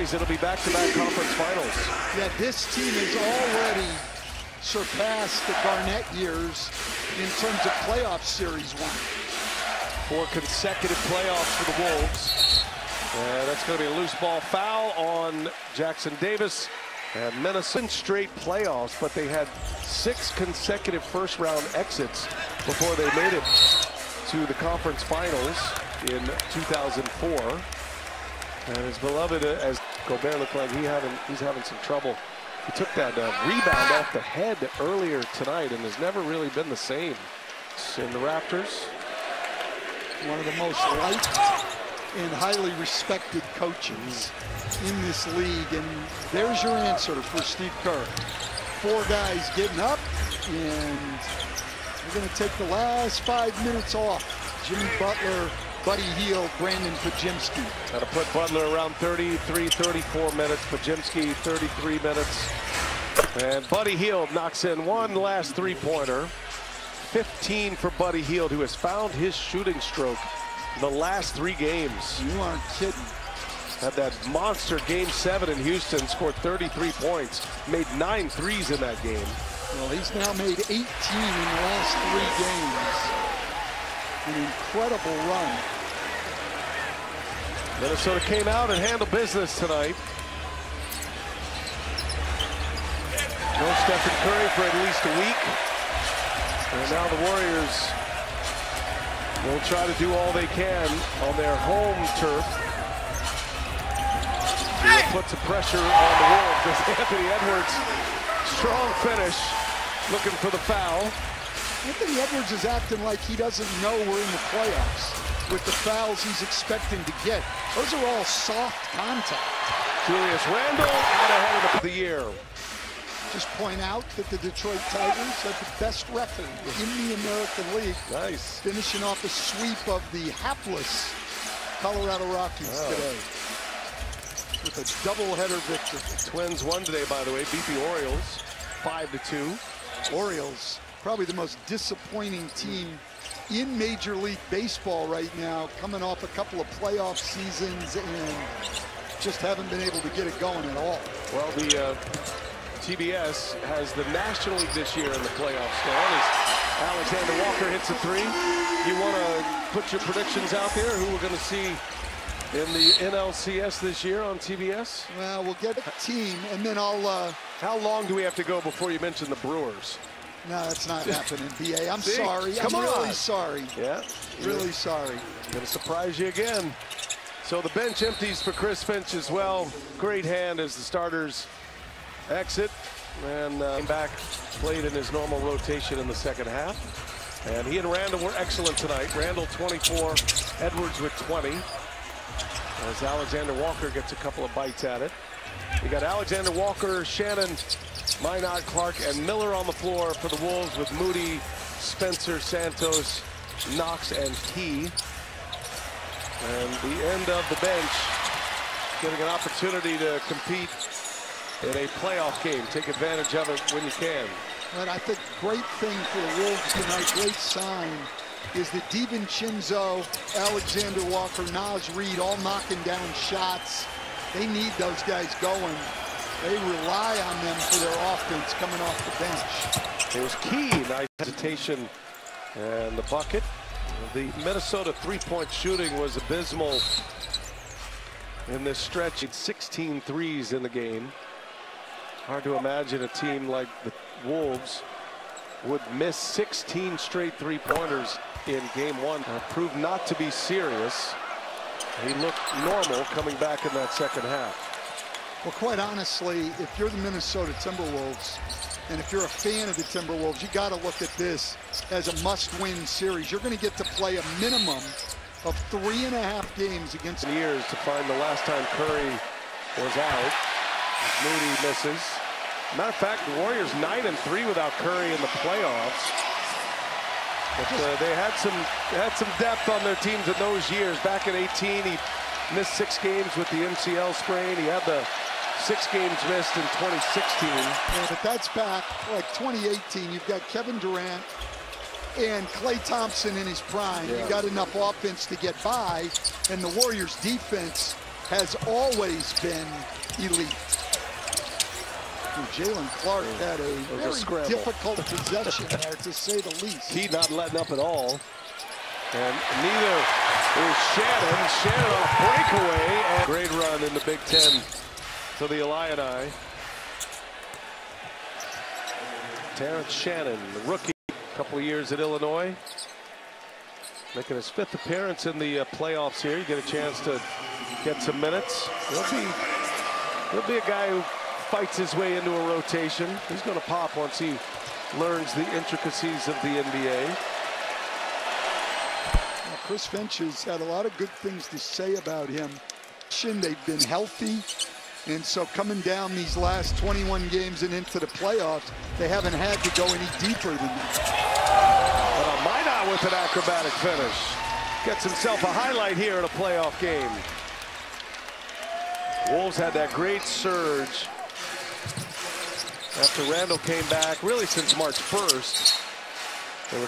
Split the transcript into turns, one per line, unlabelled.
series, it'll be back-to-back conference finals.
Yeah, this team has already surpassed the Garnett years in terms of playoff series won.
4 consecutive playoffs for the Wolves. And that's going to be a loose ball foul on Jackson Davis. And Minnesota straight playoffs, but they had 6 consecutive first-round exits before they made it to the conference finals in 2004. And as beloved as Gobert looked like he's having some trouble. He took that rebound off the head earlier tonight and has never really been the same. In the Raptors.
One of the most liked and highly respected coaches in this league. And there's your answer for Steve Kerr. 4 guys getting up, and we're going to take the last 5 minutes off. Jimmy Butler, Buddy Hield, Brandon Podziemski.
Got to put Butler around 33, 34 minutes. Podziemski 33 minutes. And Buddy Hield knocks in one last three-pointer. 15 for Buddy Hield, who has found his shooting stroke the last 3 games.
You aren't kidding.
Had that monster game 7 in Houston, scored 33 points, made 9 threes in that game.
Well, he's now made 18 in the last 3 games. An incredible run.
Minnesota came out and handled business tonight. No Stephen Curry for at least a week. And now the Warriors will try to do all they can on their home turf. They'll put some pressure on the Wolves as Anthony Edwards, strong finish, looking for the foul.
Anthony Edwards is acting like he doesn't know we're in the playoffs with the fouls he's expecting to get. Those are all soft contact.
Julius Randle out ahead of the year.
Just point out that the Detroit Tigers have the best record in the American League.
Nice.
Finishing off a sweep of the hapless Colorado Rockies today with a doubleheader victory.
The Twins won today, by the way, beat the Orioles 5-2.
Orioles, probably the most disappointing team in Major League Baseball right now, coming off a couple of playoff seasons and just haven't been able to get it going at all.
Well, the TBS has the National League this year in the playoffs. Now, as Alexander Walker hits a 3, you want to put your predictions out there? Who we're going to see in the NLCS this year on TBS?
Well, we'll get a team, and then I'll...
How long do we have to go before you mention the Brewers?
No, that's not happening, B.A. I'm
See?
sorry.
Come
I'm
on.
really sorry.
Yeah?
Really sorry.
Going to surprise you again. So the bench empties for Chris Finch as well. Great hand as the starters exit, and came back, played in his normal rotation in the second half. And he and Randle were excellent tonight. Randle 24, Edwards with 20. As Alexander Walker gets a couple of bites at it. We got Alexander Walker, Shannon, Minot, Clark, and Miller on the floor for the Wolves with Moody, Spencer, Santos, Knox, and Key. And the end of the bench getting an opportunity to compete in a playoff game. Take advantage of it when you can.
And I think great thing for the Wolves tonight, great sign, is that DiVincenzo, Alexander Walker, Naz Reid all knocking down shots. They need those guys going. They rely on them for their offense coming off the bench.
There's Key, nice hesitation, and the bucket. The Minnesota three-point shooting was abysmal in this stretch. 16 threes in the game. Hard to imagine a team like the Wolves would miss 16 straight three-pointers in game 1. Proved not to be serious. He looked normal coming back in that second half.
Well, quite honestly, if you're the Minnesota Timberwolves, and if you're a fan of the Timberwolves, you got to look at this as a must-win series. You're going to get to play a minimum of 3.5 games against
years to find the last time Curry was out. Moody misses. Matter of fact, the Warriors 9-3 without Curry in the playoffs. But they had some depth on their teams in those years. Back in 18, he missed 6 games with the MCL sprain. He had the 6 games missed in 2016.
Yeah, but that's back like 2018. You've got Kevin Durant and Klay Thompson in his prime.
Yeah.
You got enough offense to get by, and the Warriors defense has always been elite. Jalen Clark had a very difficult possession there, to say the least.
He not letting up at all. And neither is Shannon. Shannon on a breakaway. And great run in the Big Ten for the Illini. Terrence Shannon, the rookie, a couple of years at Illinois. Making his 5th appearance in the playoffs here. You get a chance to get some minutes. He'll be a guy who fights his way into a rotation. He's going to pop once he learns the intricacies of the NBA.
Well, Chris Finch has had a lot of good things to say about him. They've been healthy, and so coming down these last 21 games and into the playoffs, they haven't had to go any deeper than that.
Minot with an acrobatic finish. Gets himself a highlight here in a playoff game. Wolves had that great surge after Randall came back, really since March 1st. There were